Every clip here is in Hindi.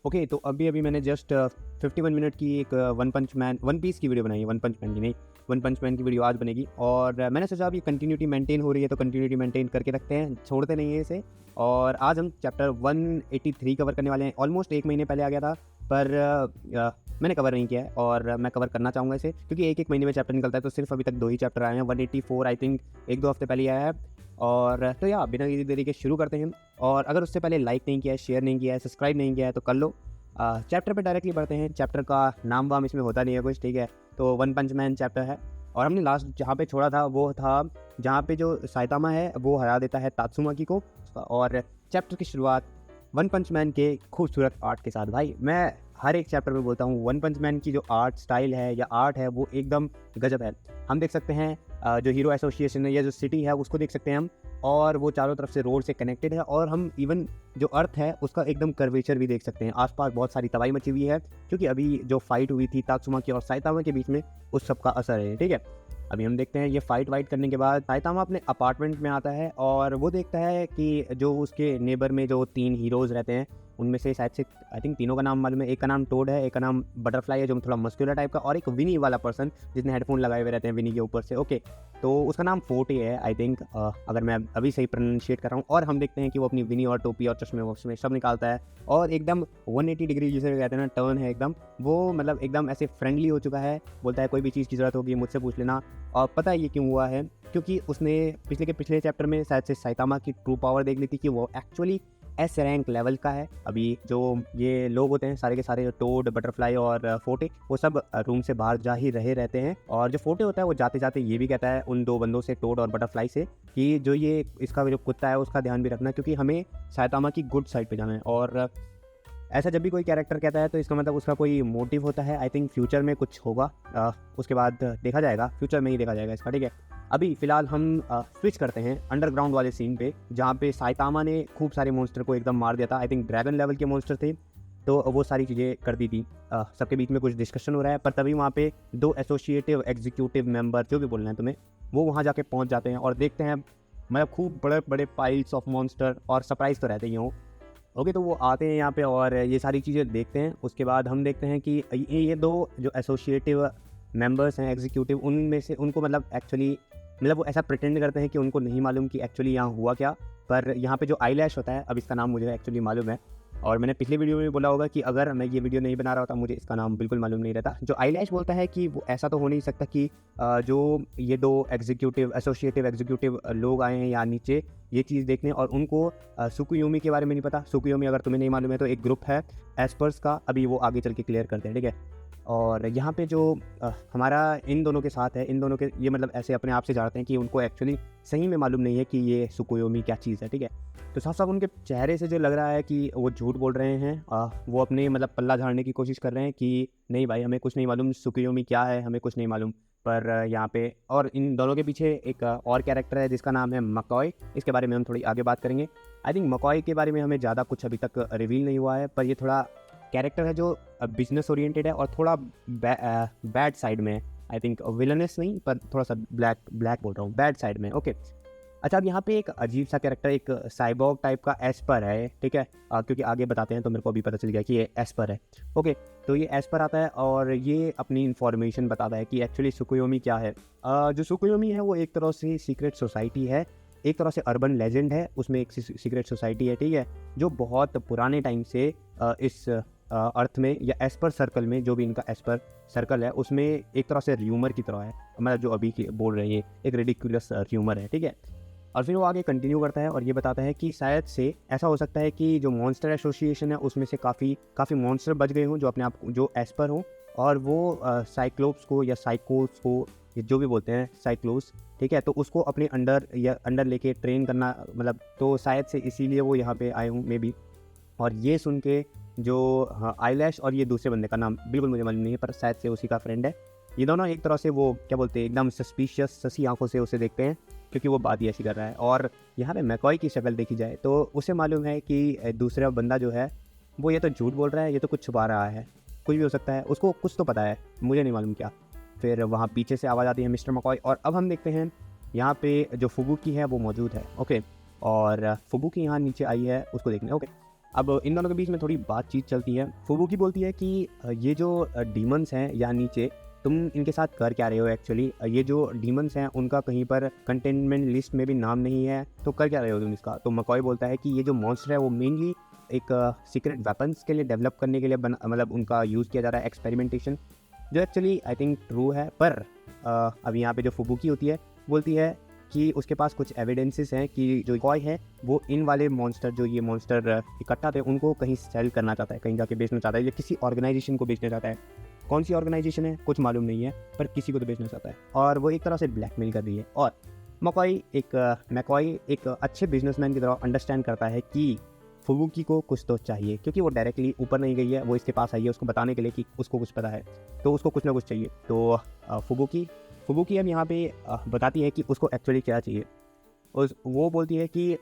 ओके, तो अभी-अभी मैंने जस्ट 51 मिनट की एक वन पीस की वीडियो बनाई है, वन पंच मैन की नहीं, वन पंच मैन की वीडियो आज बनेगी और मैंने सोचा अभी कंटिन्यूटी मेंटेन हो रही है, तो कंटिन्यूटी मेंटेन करके रखते हैं, छोड़ते नहीं हैं इसे। और आज हम चैप्टर 183 कवर करने वाले हैं। ऑलमोस्ट 1 महीने पहले आ गया था, पर मैंने कवर नहीं किया है और मैं कवर करना चाहूँगा इसे, क्योंकि एक-एक महीने में चैप्टर निकलता है, तो सिर्फ अभी तक 2 ही चैप्टर आए हैं। 184 आई थिंक 1-2 हफ्ते पहले ही आया है। और तो या बिना किसी देरी के शुरू करते हैं। और अगर उससे पहले लाइक नहीं किया है, शेयर नहीं किया है, सब्सक्राइब नहीं किया है, तो कर लो। चैप्टर पे डायरेक्टली बढ़ते हैं। चैप्टर का नाम वाम इसमें होता नहीं है कुछ, ठीक है। तो वन पंच मैन चैप्टर है और हमने लास्ट जहाँ पे छोड़ा था वो था जहाँ पे जो साइतामा है वो हरा देता है तात्सुमाकी को। और चैप्टर की शुरुआत वन पंच मैन के खूबसूरत आर्ट के साथ। भाई मैं हर एक चैप्टर में बोलता हूँ, वन पंच मैन की जो आर्ट स्टाइल है या आर्ट है वो एकदम गजब है। हम देख सकते हैं जो हीरो एसोसिएशन है या जो सिटी है उसको देख सकते हैं हम, और वो चारों तरफ से रोड से कनेक्टेड है। और हम इवन जो अर्थ है उसका एकदम कर्वेचर भी देख सकते हैं। आसपास बहुत सारी तबाही मची हुई है, क्योंकि अभी जो फाइट हुई थी तात्सुमाकी और साइतामा के बीच में, उस सब का असर है, ठीक है। अभी हम देखते हैं ये फाइट वाइट करने के बाद साइतामा अपने अपार्टमेंट में आता है और वो देखता है कि जो उसके नेबर में जो 3 हीरोज़ रहते हैं, उनमें से शायद से आई थिंक तीनों का नाम मालूम है। एक का नाम टोड है, एक का नाम बटरफ्लाई है जो थोड़ा मस्कुलर टाइप का, और एक विनी वाला पर्सन जिसने हेडफोन लगाए हुए रहते हैं विनी के ऊपर से। ओके, तो उसका नाम फोर्टी है आई थिंक, अगर मैं अभी सही प्रोनाउंशिएट कर रहा हूँ। और हम देखते हैं कि वो अपनी विनी और टोपी और चश्मे वश्मे सब निकालता है और एकदम 180 डिग्री जिसे कहते हैं ना, टर्न है एकदम। वो मतलब एकदम ऐसे फ्रेंडली हो चुका है, बोलता है कोई भी चीज़ की ज़रूरत होगी मुझसे पूछ लेना। और पता है ये क्यों हुआ है? क्योंकि उसने पिछले चैप्टर में शायद से साइतामा की ट्रू पावर देख ली थी कि वो एक्चुअली एस रैंक लेवल का है। अभी जो ये लोग होते हैं सारे के सारे, टोड, बटरफ्लाई और फोर्टे, वो सब रूम से बाहर जा ही रहे रहते हैं। और जो फोर्टे होता है वो जाते जाते ये भी कहता है उन 2 बंदों से, टोड और बटरफ्लाई से, कि जो ये इसका जो कुत्ता है उसका ध्यान भी रखना, क्योंकि हमें साइतामा की गुड साइड पे जाना है। और ऐसा जब भी कोई कैरेक्टर कहता है तो इसका मतलब उसका कोई मोटिव होता है। आई थिंक फ्यूचर में कुछ होगा, उसके बाद देखा जाएगा, फ्यूचर में ही देखा जाएगा इसका, ठीक है। अभी फ़िलहाल हम स्विच करते हैं अंडरग्राउंड वाले सीन पे, जहाँ पे साइतामा ने खूब सारे मॉन्स्टर को एकदम मार दिया था। आई थिंक ड्रैगन लेवल के मॉन्स्टर थे, तो वो सारी चीज़ें कर दी थी। सबके बीच में कुछ डिस्कशन हो रहा है, पर तभी वहाँ पे 2 एसोसिएटिव एग्जीक्यूटिव मेंबर, जो भी बोलना है तुम्हें, वो वहाँ जाके पहुँच जाते हैं और देखते हैं मतलब खूब बड़े बड़े पाइल्स ऑफ मॉन्स्टर, और सरप्राइज़ तो रहते ही हों। ओके, तो वो आते हैं यहाँ पे और ये सारी चीज़ें देखते हैं। उसके बाद हम देखते हैं कि ये 2 जो एसोसिएटिव मेंबर्स हैं एग्जीक्यूटिव, उनमें से उनको मतलब एक्चुअली मतलब वो ऐसा प्रिटेंड करते हैं कि उनको नहीं मालूम कि एक्चुअली यहाँ हुआ क्या। पर यहाँ पे जो आईलैश होता है, अब इसका नाम मुझे एक्चुअली मालूम है, और मैंने पिछली वीडियो में भी बोला होगा कि अगर मैं ये वीडियो नहीं बना रहा होता मुझे इसका नाम बिल्कुल मालूम नहीं रहता। जो आईलैश बोलता है कि वो ऐसा तो हो नहीं सकता कि जो ये 2 एसोसिएटिव एग्जीक्यूटिव लोग आए हैं यहाँ नीचे ये चीज़ देखने, और उनको सुकुयोमी के बारे में नहीं पता। सुकुयोमी अगर तुम्हें नहीं मालूम है तो एक ग्रुप है एस्पर्स का, अभी वो आगे चल के क्लियर करते हैं, ठीक है। और यहाँ पे जो हमारा इन दोनों के साथ है, इन दोनों के ये मतलब ऐसे अपने आप से जानते हैं कि उनको एक्चुअली सही में मालूम नहीं है कि ये सुकुयोमी क्या चीज़ है, ठीक है। तो साफ साफ उनके चेहरे से जो लग रहा है कि वो झूठ बोल रहे हैं। वो अपने मतलब पल्ला झाड़ने की कोशिश कर रहे हैं कि नहीं भाई हमें कुछ नहीं मालूम, सुकुयोमी क्या है हमें कुछ नहीं मालूम। पर यहाँ पे और इन दोनों के पीछे एक और कैरेक्टर है जिसका नाम है मकॉय। इसके बारे में हम थोड़ी आगे बात करेंगे। आई थिंक मकॉय के बारे में हमें ज़्यादा कुछ अभी तक रिवील नहीं हुआ है, पर ये थोड़ा कैरेक्टर है जो बिजनेस ओरिएंटेड है और थोड़ा बैड साइड में है। आई थिंक विलनस नहीं, पर थोड़ा सा ब्लैक बोल रहा हूँ, बैड साइड में। ओके, अच्छा, अब यहाँ पे एक अजीब सा कैरेक्टर, एक साइबॉग टाइप का एस्पर है, ठीक है। क्योंकि आगे बताते हैं तो मेरे को अभी पता चल गया कि ये एस्पर है। ओके, तो ये एस्पर आता है और ये अपनी इन्फॉर्मेशन बताता है कि एक्चुअली सुकुयोमी क्या है। जो सुकुयोमी है वो एक तरह से सीक्रेट सोसाइटी है, एक तरह से अर्बन लेजेंड है, उसमें एक सीक्रेट सोसाइटी है, ठीक है, जो बहुत पुराने टाइम से इस अर्थ में या एस्पर सर्कल में, जो भी इनका एस्पर सर्कल है उसमें एक तरह से र्यूमर की तरह है। मतलब जो अभी बोल रहे हैं एक रेडिकुलस र्यूमर है, ठीक है। और फिर वो आगे कंटिन्यू करता है और ये बताता है कि शायद से ऐसा हो सकता है कि जो मॉन्स्टर एसोसिएशन है उसमें से काफ़ी मॉन्स्टर बच गए हों जो अपने आप जो एस्पर हों, और वो साइक्लोप्स को या साइकोस को, जो भी बोलते हैं साइक्लोस, ठीक है, तो उसको अपने अंडर लेके ट्रेन करना, मतलब तो शायद से इसीलिए वो यहाँ पे आए हूँ मे बी। और ये सुन के जो आईलैश और ये दूसरे बंदे का नाम बिल्कुल मुझे मालूम नहीं है, पर शायद से उसी का फ्रेंड है, ये दोनों एक तरह से वो क्या बोलते हैं एकदम सस्पिशियस ससी आंखों से उसे देखते हैं, क्योंकि वो बात ही ऐसी कर रहा है। और यहाँ पे मैकॉय की शक्ल देखी जाए तो उसे मालूम है कि दूसरा बंदा जो है वो ये तो झूठ बोल रहा है, ये तो कुछ छुपा रहा है, कुछ भी हो सकता है, उसको कुछ तो पता है, मुझे नहीं मालूम क्या। फिर वहाँ पीछे से आवाज़ आती है मिस्टर मैकॉय, और अब हम देखते हैं यहाँ पे जो फुबुकी है वो मौजूद है। ओके, और फुबुकी यहाँ नीचे आई है उसको देखने। ओके, अब इन दोनों के बीच में थोड़ी बातचीत चलती है। फुबुकी बोलती है कि ये जो डीमंस हैं यहाँ नीचे, तुम इनके साथ कर क्या रहे हो एक्चुअली? ये जो डीमंस हैं उनका कहीं पर कंटेनमेंट लिस्ट में भी नाम नहीं है, तो कर क्या रहे हो तुम इसका? तो मकॉय बोलता है कि ये जो मॉन्स्टर है वो मेनली एक सीक्रेट वेपन्स के लिए डेवलप करने के लिए मतलब उनका यूज़ किया जा रहा है, एक्सपेरिमेंटेशन, जो एक्चुअली आई थिंक ट्रू है। पर अब यहाँ पे जो फुबुकी होती है बोलती है कि उसके पास कुछ एविडेंसेस हैं कि जो कॉय है वो इन वाले मॉन्स्टर, जो ये मॉन्स्टर इकट्ठा थे, उनको कहीं सेल करना चाहता है, कहीं जाके बेचना चाहता है, या किसी ऑर्गेनाइजेशन को बेचना चाहता है। कौन सी ऑर्गेनाइजेशन है कुछ मालूम नहीं है, पर किसी को तो बेचना चाहता है, और वो एक तरह से ब्लैकमेल कर रही है। और मकॉय एक अच्छे बिजनेसमैन की तरह अंडरस्टैंड करता है कि फुबुकी को कुछ तो चाहिए, क्योंकि वो डायरेक्टली ऊपर नहीं गई है, वो इसके पास आई है उसको बताने के लिए कि उसको कुछ पता है, तो उसको कुछ ना कुछ चाहिए। तो फुबुकी अब यहाँ पे बताती है कि उसको एक्चुअली क्या चाहिए। वो बोलती है कि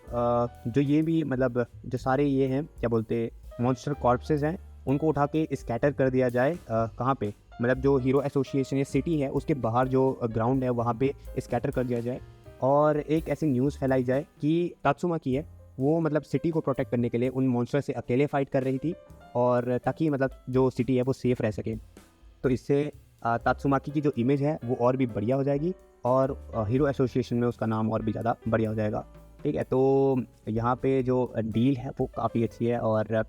जो ये भी मतलब जो सारे ये हैं क्या बोलते मॉन्स्टर कॉर्प्सेस हैं, उनको उठा के स्कैटर कर दिया जाए। कहाँ पे? मतलब जो हीरो एसोसिएशन या सिटी है उसके बाहर जो ग्राउंड है वहाँ पे स्कैटर कर दिया जाए, और एक ऐसी न्यूज़ फैलाई जाए कि तात्सुमाकी है वो मतलब सिटी को प्रोटेक्ट करने के लिए उन मॉन्स्टर से अकेले फाइट कर रही थी, और ताकि मतलब जो सिटी है वो सेफ़ रह सके। तो इससे तात्सुमाकी की जो इमेज है वो और भी बढ़िया हो जाएगी, और हीरो एसोसिएशन में उसका नाम और भी ज़्यादा बढ़िया हो जाएगा। ठीक है, तो यहाँ पे जो डील है वो काफ़ी अच्छी है। और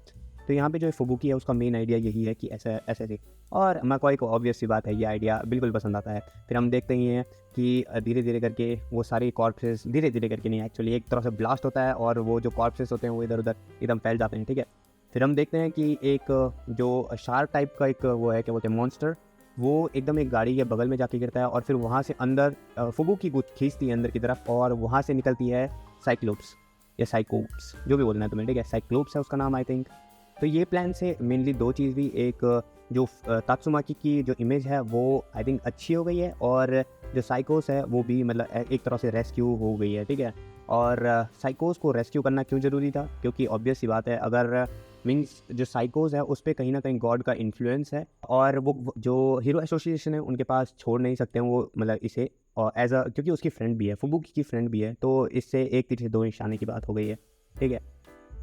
तो यहाँ पे जो फुबुकी है उसका मेन आइडिया यही है कि ऐसे ऐसे और मकॉय को ऑब्वियस सी बात है ये आइडिया बिल्कुल पसंद आता है। फिर हम देखते ही हैं कि धीरे धीरे करके वो सारे कॉर्प्सेस, धीरे धीरे करके नहीं एक्चुअली, एक तरह से ब्लास्ट होता है और वो जो कॉर्प्सेस होते हैं वो इधर उधर एकदम फैल जाते हैं। ठीक है, फिर हम देखते हैं कि एक जो शार्क टाइप का एक वो है क्या बोलते हैं मॉन्स्टर, वो एकदम एक गाड़ी के बगल में जाके गिरता है, और फिर वहाँ से अंदर फुबुकी को खींचती है अंदर की तरफ, और वहाँ से निकलती है साइक्लोप्स या साइकोप्स, जो भी बोलना है तुम्हें। ठीक है, साइक्लोप्स है उसका नाम आई थिंक। तो ये प्लान से मेनली दो चीज़ भी, एक जो तात्सुमाकी की जो इमेज है वो आई थिंक अच्छी हो गई है, और जो साइकोस है वो भी मतलब एक तरह से रेस्क्यू हो गई है। ठीक है, और साइकोस को रेस्क्यू करना क्यों ज़रूरी था? क्योंकि ऑब्वियस सी बात है, अगर मीन्स जो साइकोस है उस पर कहीं ना कहीं गॉड का इन्फ्लुएंस है, और वो जो हीरो एसोसिएशन है उनके पास छोड़ नहीं सकते हैं वो मतलब इसे, और एज अ क्योंकि उसकी फ्रेंड भी है, फुबुकी की फ्रेंड भी है, तो इससे एक तीर से दो निशाने की बात हो गई है। ठीक है,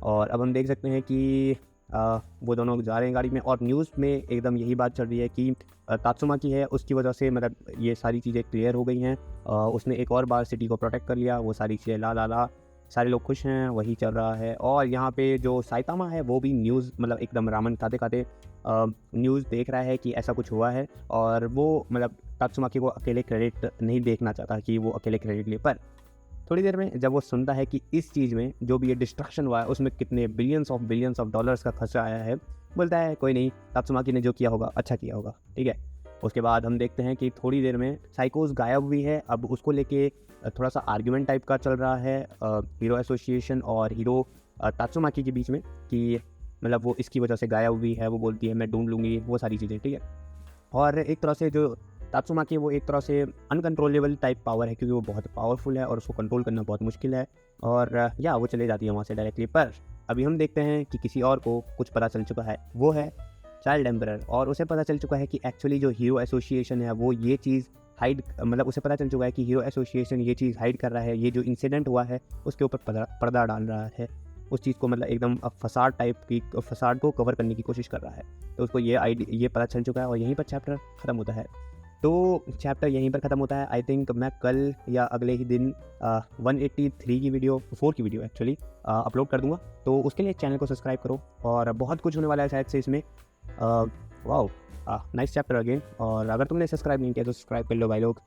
और अब हम देख सकते हैं कि वो दोनों जा रहे हैं गाड़ी में, और न्यूज़ में एकदम यही बात चल रही है कि तात्सुमाकी है उसकी वजह से मतलब ये सारी चीज़ें क्लियर हो गई हैं। उसने एक और बार सिटी को प्रोटेक्ट कर लिया, वो सारी चीज़ें ला सारे लोग खुश हैं, वही चल रहा है। और यहाँ पे जो साइतामा है वो भी न्यूज़ मतलब एकदम रामन खाते खाते न्यूज़ देख रहा है कि ऐसा कुछ हुआ है, और वो मतलब तात्सुमाकी को अकेले क्रेडिट नहीं देखना चाहता कि वो अकेले क्रेडिट ले। पर थोड़ी देर में जब वो सुनता है कि इस चीज़ में जो भी ये डिस्ट्रक्शन हुआ है उसमें कितने बिलियंस ऑफ डॉलर्स का खर्चा आया है, बोलता है कोई नहीं, तात्सुमाकी ने जो किया होगा अच्छा किया होगा। ठीक है, उसके बाद हम देखते हैं कि थोड़ी देर में साइकोस गायब हुई है। अब उसको लेके थोड़ा सा आर्ग्यूमेंट टाइप का चल रहा है हीरो एसोसिएशन और हीरो तात्सुमाकी के बीच में, कि मतलब वो इसकी वजह से गायब हुई है, वो बोलती है मैं ढूंढ लूँगी, वो सारी चीज़ें। ठीक है, और एक तरह से जो तात्सुमाकी वो एक तरह से अनकंट्रोलेबल टाइप पावर है, क्योंकि वो बहुत पावरफुल है और उसको कंट्रोल करना बहुत मुश्किल है, और या वो चले जाती है वहाँ से डायरेक्टली। पर अभी हम देखते हैं कि किसी और को कुछ पता चल चुका है, वो है चाइल्ड एम्परर, और उसे पता चल चुका है कि एक्चुअली जो हीरो एसोसिएशन है वो ये चीज़ हाइड, मतलब उसे पता चल चुका है कि हीरो एसोसिएशन ये चीज़ हाइड कर रहा है, ये जो इंसिडेंट हुआ है उसके ऊपर पर्दा डाल रहा है, उस चीज़ को मतलब एकदम फसाड टाइप की, फसाड को कवर करने की कोशिश कर रहा है। तो उसको ये पता चल चुका है, और यहीं पर चैप्टर ख़त्म होता है। तो चैप्टर यहीं पर ख़त्म होता है। आई थिंक मैं कल या अगले ही दिन 183 की वीडियो, 4 की वीडियो एक्चुअली अपलोड कर दूंगा, तो उसके लिए चैनल को सब्सक्राइब करो, और बहुत कुछ होने वाला है शायद से इसमें। वाओ, नाइस चैप्टर अगेन, और अगर तुमने सब्सक्राइब नहीं किया तो सब्सक्राइब कर लो भाई लोग।